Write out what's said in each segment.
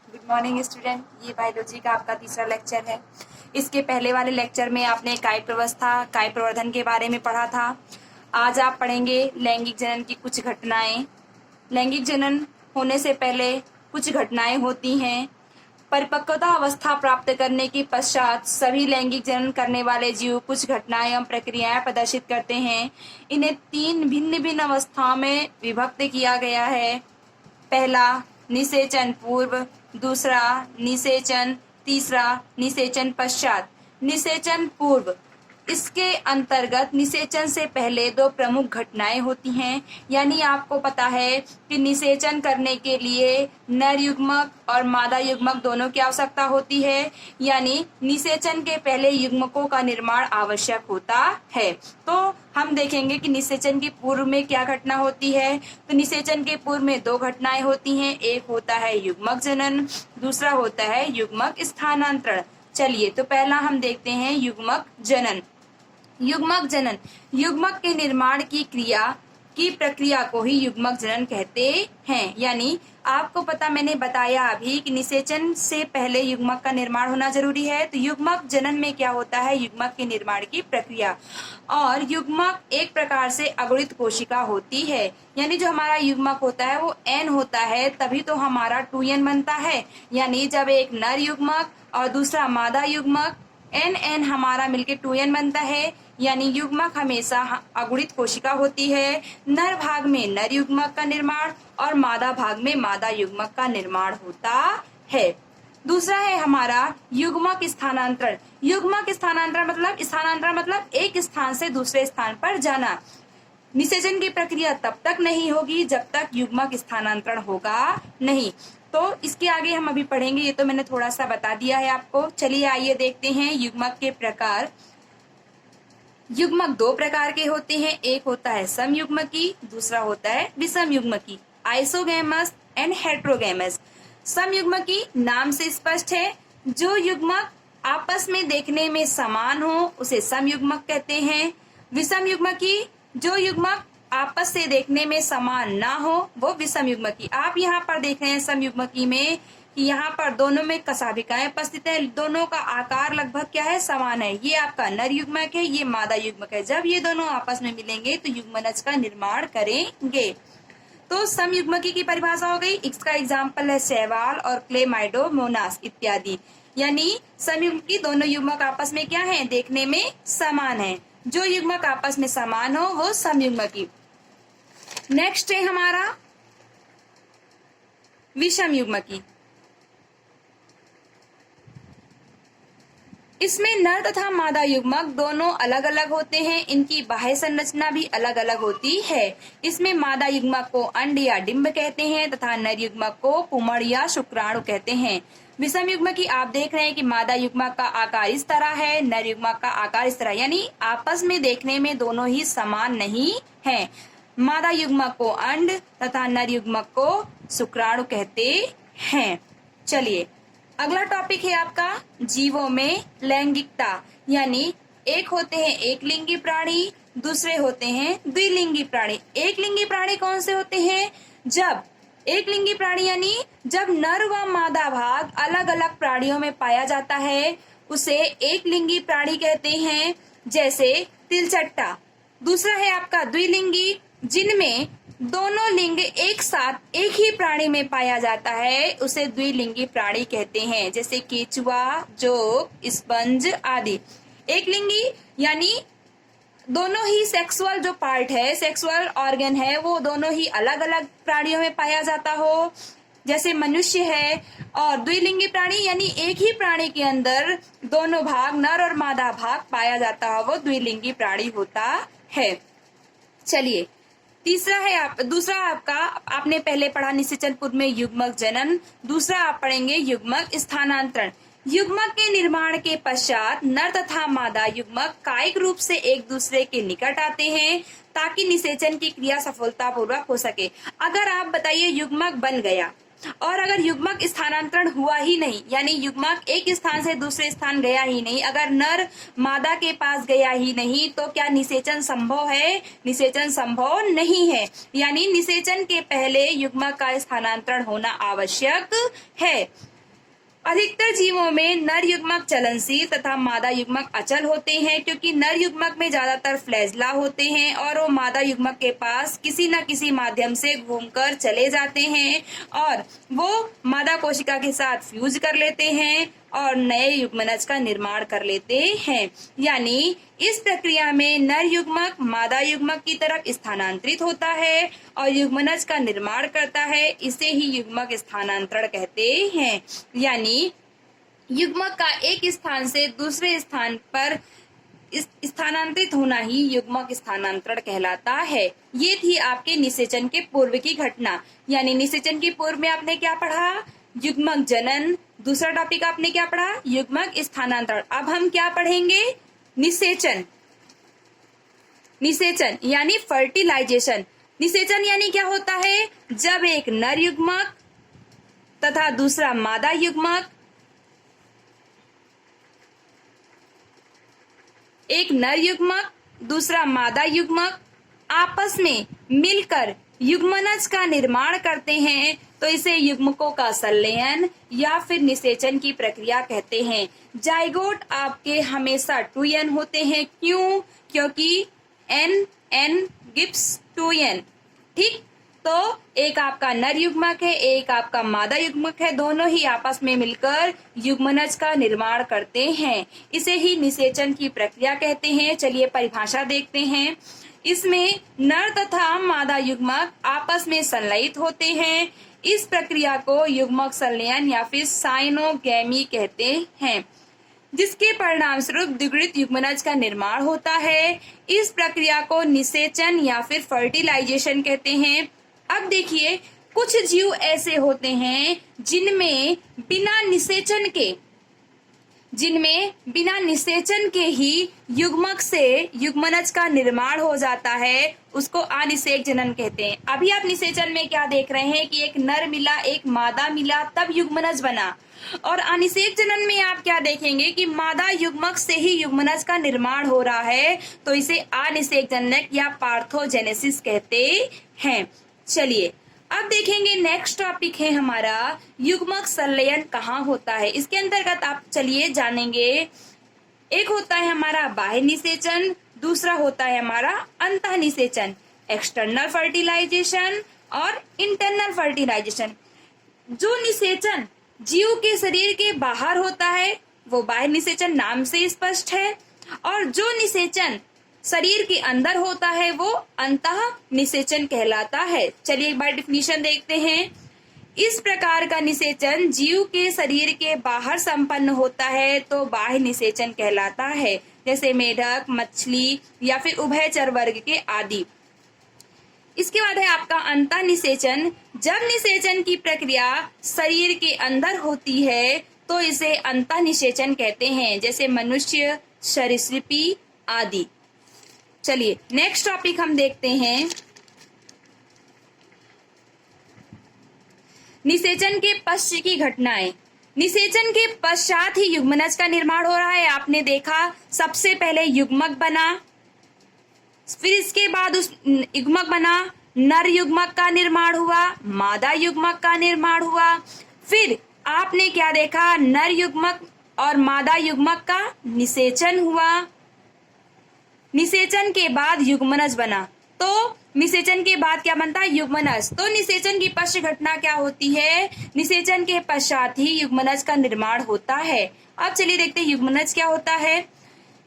Good morning student. ये biology का आपका तीसरा लेक्चर है। इसके पहले वाले लेक्चर में आपने काय व्यवस्था, काय प्रवर्धन के बारे में पढ़ा था। आज आप पढ़ेंगे लैंगिक जनन की कुछ घटनाएं। लैंगिक जनन होने से पहले कुछ घटनाएं होती हैं। परिपक्वता अवस्था प्राप्त करने के पश्चात सभी लैंगिक जनन करने वाले जीव कुछ घटनाएं एवं प्रक्रियाएं प्रदर्शित करते हैं। इन्हें 3 भिन्न भिन्न अवस्थाओं में विभक्त किया गया है। पहला निषेचन पूर्व, दूसरा निषेचन, तीसरा निषेचन पश्चात। निषेचन पूर्व, इसके अंतर्गत निषेचन से पहले 2 प्रमुख घटनाएं होती हैं। यानी आपको पता है कि निषेचन करने के लिए नर युग्मक और मादा युग्मक दोनों की आवश्यकता होती है। यानी निषेचन के पहले युग्मकों का निर्माण आवश्यक होता है। तो हम देखेंगे कि निषेचन के पूर्व में क्या घटना होती है। तो निषेचन के पूर्व में 2 घटनाएं होती हैं। एक होता है युग्मक जनन, दूसरा होता है युग्मक स्थानांतरण। चलिए, तो पहला हम देखते हैं युग्मक जनन। युग्मक जनन, युग्मक के निर्माण की प्रक्रिया को ही युग्मक जनन कहते हैं। यानी आपको पता, मैंने बताया अभी कि निषेचन से पहले युग्मक का निर्माण होना जरूरी है। तो युग्मक जनन में क्या होता है, युग्मक के निर्माण की प्रक्रिया। और युग्मक एक प्रकार से अगुणित कोशिका होती है। यानी जो हमारा युग्मक होता है वो n होता है, तभी तो हमारा 2n बनता है। यानी जब एक नर युग्मक और दूसरा मादा युग्मक n हमारा मिलके 2n बनता है। यानी युग्मक हमेशा अगुणित कोशिका होती है। नर भाग में नर युग्मक का निर्माण और मादा भाग में मादा युग्मक का निर्माण होता है। दूसरा है हमारा युग्मक स्थानांतरण। युग्मक स्थानांतरण मतलब एक स्थान से दूसरे स्थान पर जाना। निषेचन की प्रक्रिया तब तक नहीं होगी जब तक युग्मक स्थानांतरण होगा नहीं। तो इसके आगे हम अभी पढ़ेंगे, ये तो मैंने थोड़ा सा बता दिया है आपको। चलिए आइए देखते हैं युग्मक के प्रकार। युग्मक 2 प्रकार के होते हैं। एक होता है समयुग्मकी, दूसरा होता है विषमयुग्मकी। Isogamous and हेटेरोगैमस। समयुग्मकी नाम से स्पष्ट है, जो युग्मक आपस में देखने में समान हो उसे समयुग्मक कहते हैं। विषमयुग्मकी, जो युग्मक आपस से देखने में समान ना हो वो विषमयुग्मकी। आप यहाँ पर देख रहे हैं समयुग्मकी में कि यहाँ पर दोनों में कशाभिकाएं उपस्थित है। दोनों का आकार लगभग क्या है, समान है। ये आपका नर युग्मक है, ये मादा युग्मक है। जब ये दोनों आपस में मिलेंगे तो युग्मनज का निर्माण करेंगे। तो समयुग्मकी की परिभाषा हो गई। इसका एग्जाम्पल है शैवाल और क्लेमाइडोमोनास इत्यादि। यानी समयुग्मकी, दोनों युग्मक आपस में क्या है, देखने में समान है। जो युग्मक आपस में समान हो वो समयुग्मकी। नेक्स्ट है हमारा विषमयुग्मकी। इसमें नर तथा मादा युग्मक दोनों अलग अलग होते हैं। इनकी बाह्य संरचना भी अलग अलग होती है। इसमें मादा युग्मक को अंड या डिंब कहते हैं तथा नर युग्मक को पुमड़ या शुक्राणु कहते हैं। विषम युग्मकी आप देख रहे हैं कि मादा युग्मक का आकार इस तरह है, नर युग्मक का आकार इस तरह। यानी आपस में देखने में दोनों ही समान नहीं है। मादा युग्मक को अंड तथा नर युग्मक को शुक्राणु कहते हैं। चलिए, अगला टॉपिक है आपका जीवों में लैंगिकता। यानी एक होते हैं एक लिंगी प्राणी, दूसरे होते हैं द्विलिंगी प्राणी। एक लिंगी प्राणी कौन से होते हैं, जब एक लिंगी प्राणी यानी जब नर व मादा भाग अलग अलग प्राणियों में पाया जाता है उसे एक लिंगी प्राणी कहते हैं, जैसे तिलचट्टा। दूसरा है आपका द्विलिंगी, जिनमें दोनों लिंग एक साथ एक ही प्राणी में पाया जाता है उसे द्विलिंगी प्राणी कहते हैं, जैसे केचुआ, जोक, स्पंज आदि। एक लिंगी यानी दोनों ही सेक्सुअल जो पार्ट है, सेक्सुअल ऑर्गन है, वो दोनों ही अलग अलग प्राणियों में पाया जाता हो, जैसे मनुष्य है। और द्विलिंगी प्राणी यानी एक ही प्राणी के अंदर दोनों भाग, नर और मादा भाग पाया जाता हो, वो द्विलिंगी प्राणी होता है। चलिए, दूसरा आपका आपने पहले पढ़ा निषेचन पूर्व में युग्मक जनन। दूसरा आप पढ़ेंगे युग्मक स्थानांतरण। युग्मक के निर्माण के पश्चात नर तथा मादा युग्मक कायिक रूप से एक दूसरे के निकट आते हैं ताकि निषेचन की क्रिया सफलतापूर्वक हो सके। अगर आप बताइए युग्मक बन गया और अगर युग्मक स्थानांतरण हुआ ही नहीं, यानी युग्मक एक स्थान से दूसरे स्थान गया ही नहीं, अगर नर मादा के पास गया ही नहीं, तो क्या निषेचन संभव है? निषेचन संभव नहीं है। यानी निषेचन के पहले युग्मक का स्थानांतरण होना आवश्यक है। अधिकतर जीवों में नर युग्मक चलनशील तथा मादा युग्मक अचल होते हैं, क्योंकि नर युग्मक में ज्यादातर फ्लैजला होते हैं और वो मादा युग्मक के पास किसी न किसी माध्यम से घूमकर चले जाते हैं और वो मादा कोशिका के साथ फ्यूज कर लेते हैं और नए युग्मनज का निर्माण कर लेते हैं। यानी इस प्रक्रिया में नर युग्मक मादा युग्मक की तरफ स्थानांतरित होता है और युग्मनज का निर्माण करता है। इसे ही युग्मक स्थानांतरण कहते हैं। यानी युग्मक का एक स्थान से दूसरे स्थान पर स्थानांतरित होना ही युग्मक स्थानांतरण कहलाता है। ये थी आपके निषेचन के पूर्व की घटना। यानी निषेचन के पूर्व में आपने क्या पढ़ा? युग्मक जनन। दूसरा टॉपिक आपने क्या पढ़ा? युग्मक स्थानांतरण। अब हम क्या पढ़ेंगे? निषेचन। निषेचन यानी फर्टिलाइजेशन। निषेचन यानी क्या होता है? जब एक नर युग्मक तथा दूसरा मादा युग्मक दूसरा मादा युग्मक आपस में मिलकर युग्मनज का निर्माण करते हैं, तो इसे युग्मकों का संलयन या फिर निषेचन की प्रक्रिया कहते हैं। जाइगोट आपके हमेशा 2n होते हैं। क्यों? क्योंकि n गिव्स 2n। ठीक, तो एक आपका नर युग्मक है, एक आपका मादा युग्मक है, दोनों ही आपस में मिलकर युग्मनज का निर्माण करते हैं। इसे ही निषेचन की प्रक्रिया कहते हैं। चलिए परिभाषा देखते हैं। इसमें नर तथा मादा युग्मक आपस में संलयित होते हैं। इस प्रक्रिया को युग्मक संलयन या फिर साइनोगैमी कहते हैं, जिसके परिणाम स्वरूप द्विगुणित युग्मनज का निर्माण होता है। इस प्रक्रिया को निषेचन या फिर फर्टिलाइजेशन कहते हैं। अब देखिए, कुछ जीव ऐसे होते हैं जिनमें बिना निषेचन के ही युग्मक से युग्मनज का निर्माण हो जाता है। उसको अनिषेक जनन कहते हैं। अभी आप निषेचन में क्या देख रहे हैं कि एक नर मिला, एक मादा मिला, तब युग्मनज बना। और अनिषेक जनन में आप क्या देखेंगे कि मादा युग्मक से ही युग्मनज का निर्माण हो रहा है, तो इसे अनिषेक जनन या पार्थोजेनेसिस कहते हैं। चलिए अब देखेंगे, नेक्स्ट टॉपिक है हमारा युग्मक संलयन कहाँ होता है। इसके अंतर्गत आप चलिए जानेंगे, एक होता है हमारा बाह्य निषेचन, दूसरा होता है हमारा अंतः निषेचन, एक्सटर्नल फर्टिलाइजेशन और इंटरनल फर्टिलाइजेशन। जो निषेचन जीव के शरीर के बाहर होता है वो बाह्य निषेचन नाम से स्पष्ट है, और जो निषेचन शरीर के अंदर होता है वो अंतः निषेचन कहलाता है। चलिए एक बार डिफिनीशन देखते हैं। इस प्रकार का निषेचन जीव के शरीर के बाहर संपन्न होता है तो बाह्य निषेचन कहलाता है, जैसे मेढक, मछली या फिर उभयचर वर्ग के आदि। इसके बाद है आपका अंतः निषेचन। जब निषेचन की प्रक्रिया शरीर के अंदर होती है तो इसे अंतः निषेचन कहते हैं, जैसे मनुष्य, सरीसृपी आदि। चलिए नेक्स्ट टॉपिक हम देखते हैं, निषेचन के पश्चात की घटनाएं। निषेचन के पश्चात ही युग्मनज का निर्माण हो रहा है। आपने देखा, सबसे पहले युग्मक बना, फिर इसके बाद उस युग्मक बना, नर युग्मक का निर्माण हुआ, मादा युग्मक का निर्माण हुआ, फिर आपने क्या देखा, नर युग्मक और मादा युग्मक का निषेचन हुआ। निषेचन के बाद युग्मनज बना, तो निषेचन के बाद क्या बनता है, युग्मनज। तो निषेचन की पश्च घटना क्या होती है, निषेचन के पश्चात ही युग्मनज का निर्माण होता है। अब चलिए देखते हैं युग्मनज क्या होता है।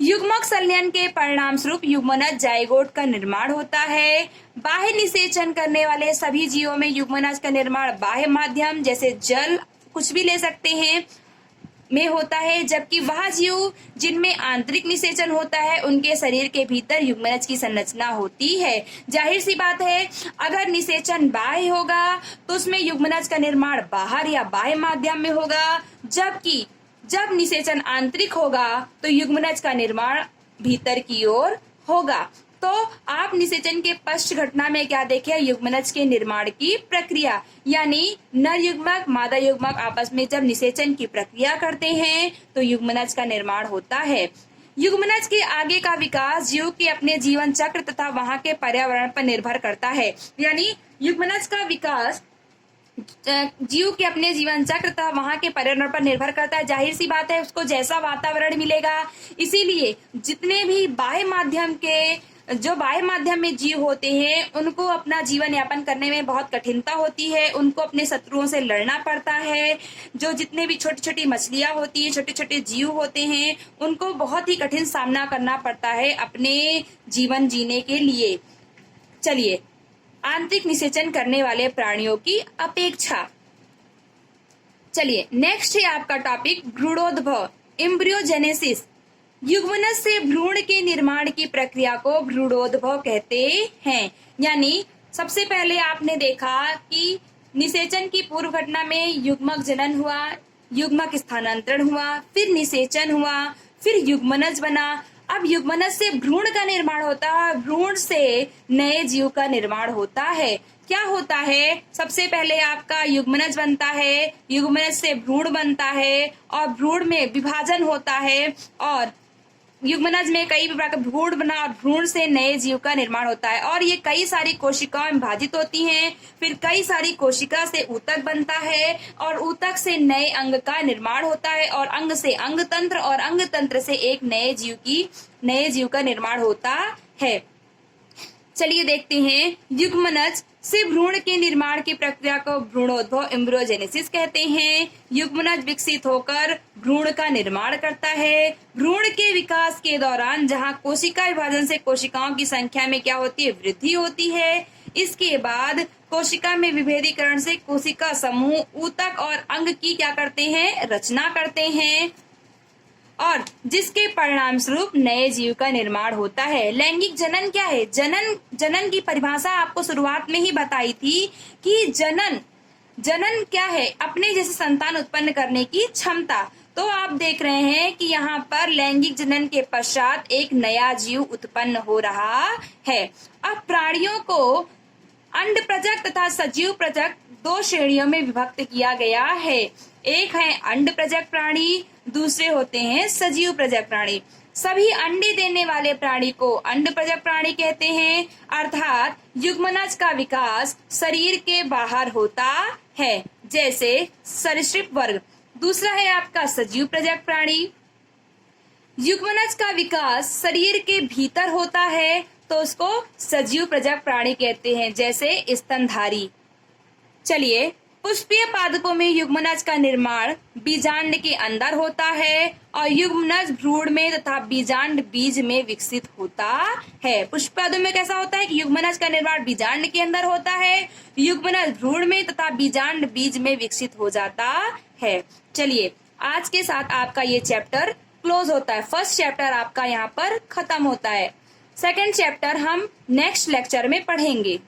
युग्मक संलयन के परिणाम स्वरूप युग्मनज जाइगोट का निर्माण होता है। बाह्य निषेचन करने वाले सभी जीवों में युग्मनज का निर्माण बाह्य माध्यम, जैसे जल, कुछ भी ले सकते हैं, में होता है, जबकि वह जीव जिनमें आंतरिक निषेचन होता है उनके शरीर के भीतर युग्मनज की संरचना होती है। जाहिर सी बात है, अगर निषेचन बाह्य होगा तो उसमें युग्मनज का निर्माण बाहर या बाह्य माध्यम में होगा, जबकि जब निषेचन आंतरिक होगा तो युग्मनज का निर्माण भीतर की ओर होगा। तो आप निषेचन के पश्च घटना में क्या देखे, युग्मनज के निर्माण की प्रक्रिया, यानी नर युग्मक मादा युग्मक आपस में जब निषेचन की प्रक्रिया करते हैं तो युग्मनज का निर्माण होता है। युग्मनज के आगे का विकास जीव के अपने जीवन चक्र तथा वहां के पर्यावरण पर निर्भर करता है। यानी युग्मनज का विकास जीव के अपने जीवन चक्र तथा वहां के पर्यावरण पर निर्भर करता है। जाहिर सी बात है, उसको जैसा वातावरण मिलेगा, इसीलिए जितने भी बाह्य माध्यम में जीव होते हैं उनको अपना जीवन यापन करने में बहुत कठिनता होती है, उनको अपने शत्रुओं से लड़ना पड़ता है। जो जितने भी छोटी छोटी मछलियां होती हैं, छोटे छोटे जीव होते हैं, उनको बहुत ही कठिन सामना करना पड़ता है अपने जीवन जीने के लिए। चलिए, आंतरिक निषेचन करने वाले प्राणियों की अपेक्षा। चलिए, नेक्स्ट है आपका टॉपिक भ्रूणोद्भव, एम्ब्रियोजेनेसिस। युग्मनज से भ्रूण के निर्माण की प्रक्रिया को भ्रूणोद्भव कहते हैं। यानी सबसे पहले आपने देखा कि निषेचन की पूर्व घटना में युग्मक जनन हुआ, युग्मक स्थानांतरण हुआ, फिर निषेचन हुआ, फिर युग्मनज बना। अब युग्मनज से भ्रूण का निर्माण होता है, भ्रूण से नए जीव का निर्माण होता है। क्या होता है, सबसे पहले आपका युग्मनज बनता है, युग्मनज से भ्रूण बनता है और भ्रूण में विभाजन होता है और युग्मनज में कई प्रकार का भ्रूण बना और भ्रूण से नए जीव का निर्माण होता है और ये कई सारी कोशिकाओं में विभाजित होती हैं। फिर कई सारी कोशिका से ऊतक बनता है और ऊतक से नए अंग का निर्माण होता है और अंग से अंग तंत्र और अंग तंत्र से एक नए जीव का निर्माण होता है। चलिए देखते हैं, युग्मनज से भ्रूण के निर्माण की प्रक्रिया को भ्रूणोद्भव, एम्ब्रियोजेनेसिस कहते हैं। युग्मनज विकसित होकर भ्रूण का निर्माण करता है। भ्रूण के विकास के दौरान जहां कोशिका विभाजन से कोशिकाओं की संख्या में क्या होती है, वृद्धि होती है। इसके बाद कोशिका में विभेदीकरण से कोशिका समूह, ऊतक और अंग की क्या करते हैं, रचना करते हैं और जिसके परिणाम स्वरूप नए जीव का निर्माण होता है। लैंगिक जनन क्या है? जनन की परिभाषा आपको शुरुआत में ही बताई थी कि जनन क्या है, अपने जैसे संतान उत्पन्न करने की क्षमता। तो आप देख रहे हैं कि यहाँ पर लैंगिक जनन के पश्चात एक नया जीव उत्पन्न हो रहा है। अब प्राणियों को अंडप्रजक तथा सजीव प्रजक दो श्रेणियों में विभक्त किया गया है। एक है अंडप्रजक प्राणी, दूसरे होते हैं सजीव प्रजक प्राणी। सभी अंडे देने वाले प्राणी को अंडप्रजक प्राणी कहते हैं, अर्थात युग्मनज का विकास शरीर के बाहर होता है, जैसे सरीसृप वर्ग। दूसरा है आपका सजीव प्रजक प्राणी। युग्मनज का विकास शरीर के भीतर होता है तो उसको सजीव प्रजक प्राणी कहते हैं, जैसे स्तनधारी। चलिए, पुष्पीय पादपों में युग्मनज का निर्माण बीजांड के अंदर होता है और युग्मनज भ्रूण में तथा बीजांड बीज में विकसित होता है। पुष्पीय पादपों में कैसा होता है कि युग्मनज का निर्माण बीजांड के अंदर होता है, युग्मनज भ्रूण में तथा बीजांड बीज में विकसित हो जाता है। चलिए, आज के साथ आपका ये चैप्टर क्लोज होता है। फर्स्ट चैप्टर आपका यहाँ पर खत्म होता है। सेकंड चैप्टर हम नेक्स्ट लेक्चर में पढ़ेंगे।